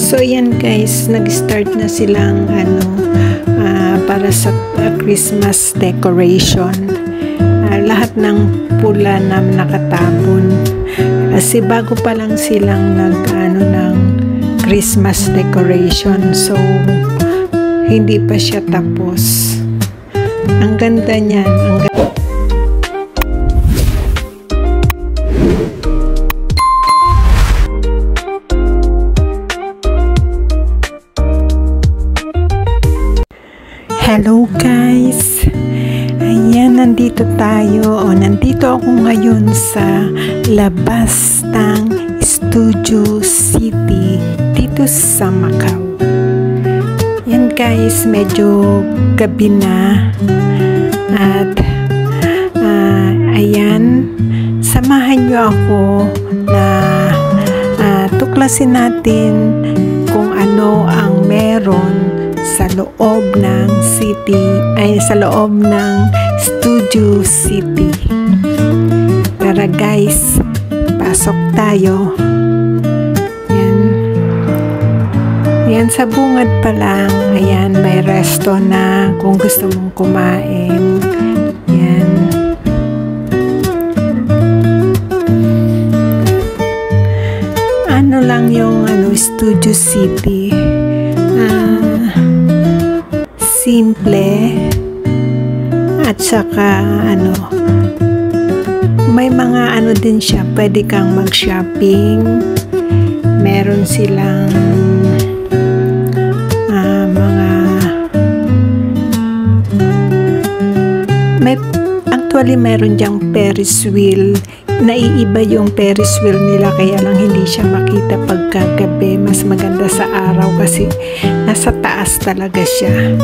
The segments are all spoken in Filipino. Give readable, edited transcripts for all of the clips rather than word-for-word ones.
So yan guys, nag-start na silang para sa Christmas decoration. Lahat ng pula na nakatapon. Kasi bago pa lang silang ng Christmas decoration. So hindi pa siya tapos. Ang ganda niyan. Ang ganda. Hello guys! Ayan, nandito tayo. Nandito ako ngayon sa labas ng Studio City dito sa Macau. Yan guys, medyo gabi na. At ayan, samahan nyo ako na tuklasin natin kung ano ang meron sa loob ng sa loob ng Studio City. Tara guys, pasok tayo. Yan sa bungad pa lang. Ayan, may resto na kung gusto mong kumain. Yan. Ano lang yung Studio City. Simple at saka may mga din siya, pwede kang mag-shopping. Meron silang meron diyang Ferris wheel. Naiiba yung Ferris wheel nila, kaya lang hindi siya makita pagkagabi. Mas maganda sa araw kasi nasa taas talaga siya.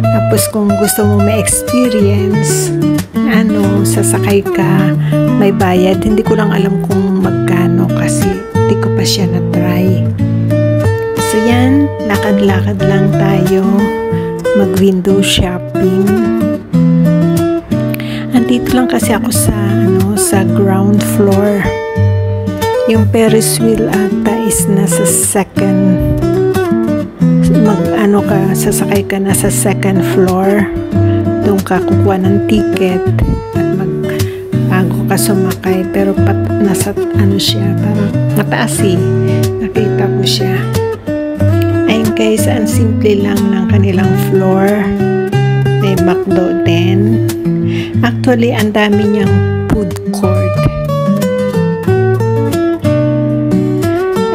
Tapos kung gusto mo ma-experience, sasakay ka, may bayad. Hindi ko lang alam kung magkano kasi hindi ko pa siya na-try. So yan, lakad-lakad lang tayo, mag-window shopping. Andito lang kasi ako sa ground floor. Yung Ferris wheel ata is nasa second. Sasakay ka na sa second floor. Doon ka kukuha ng ticket at bago ka sumakay. Pero nasa siya, parang mataas nakita ko siya. Ayun guys, ang simple lang ng kanilang floor. May McDo din. Actually, ang dami niyang food court.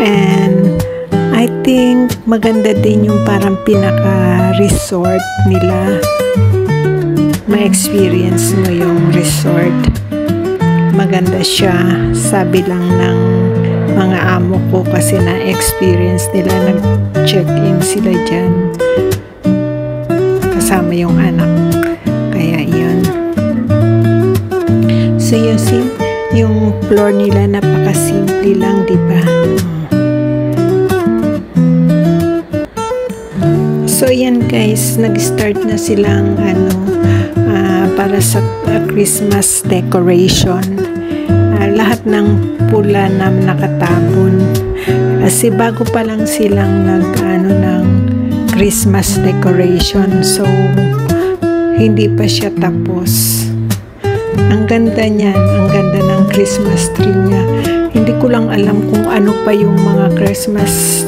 And I think maganda din yung parang pinaka-resort nila. Ma-experience mo yung resort. Maganda siya. Sabi lang ng mga amo ko kasi na-experience nila. Nag-check-in sila dyan. Kasama yung anak. Kaya yun. So yung floor nila napaka-simple lang, di ba? So yan guys, nag-start na silang para sa Christmas decoration. Lahat ng pula na nakatapon. Kasi bago pa lang silang ng Christmas decoration. So hindi pa siya tapos. Ang ganda niyan, ang ganda ng Christmas tree niya. Hindi ko lang alam kung ano pa yung mga Christmas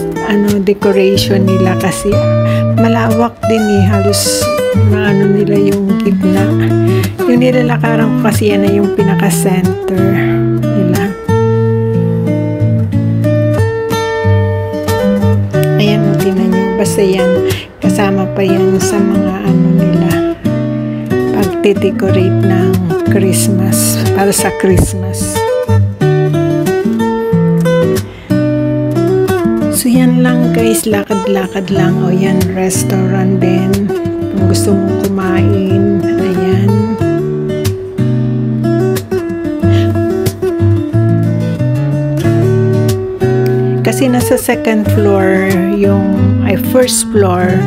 decoration nila kasi malawak din halos na nila yung gitna. Yung nilalakaran ko kasi yan na yung pinaka-center nila. Ayan, tingnan nyo. Basta yan, kasama pa yan sa mga nila pagde-decorate ng Christmas, para sa Christmas. So yan lang guys, lakad-lakad lang. O yan, restaurant din. Kung gusto mong kumain, ayan. Kasi nasa second floor first floor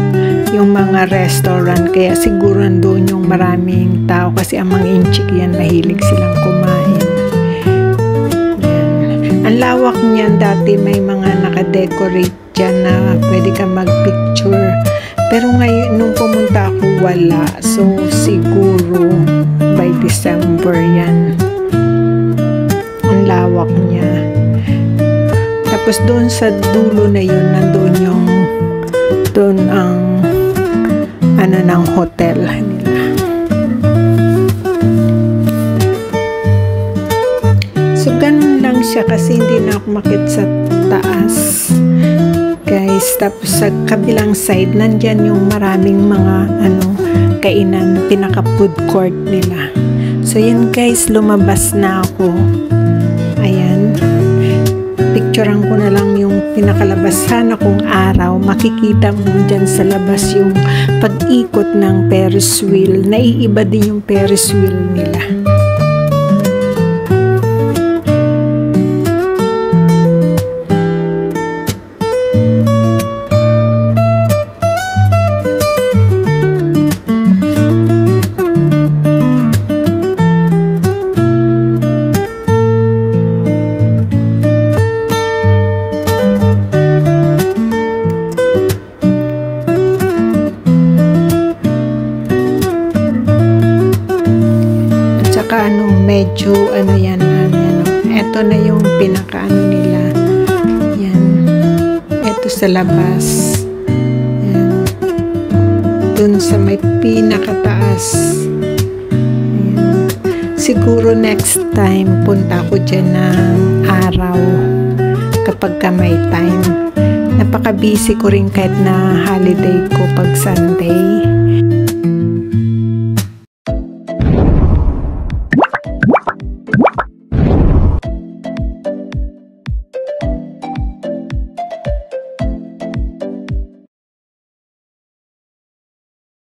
yung mga restaurant, kaya siguro doon yung maraming tao kasi ang mga inchik yan mahilig silang kumain. Yan. Ang lawak niyan, dati may mga naka-decorate dyan na pwede ka mag-picture. Pero ngayon, nung pumunta ako, wala. So, siguro by December yan. Ang lawak niya. Tapos doon sa dulo na yun, nandun yung doon ang ng hotel nila. So, ganun lang siya kasi hindi na ako makit sa taas. Guys, tapos sa kabilang side, nandyan yung maraming mga kainan, pinaka food court nila. So, yan guys, lumabas na ako. Ayan. Picturean ko na lang yung pinakalabas. Sana kung araw, makikita mo dyan sa labas yung pag-ikot ng Ferris wheel. Naiiba din yung Ferris wheel nila. Medyo yan, eto na yung pinaka nila. Yan. Eto sa labas. Yan. Dun sa may pinakataas. Yan. Siguro next time punta ko dyan ng araw kapag ka may time. Napaka-busy ko rin kahit na holiday ko pag Sunday.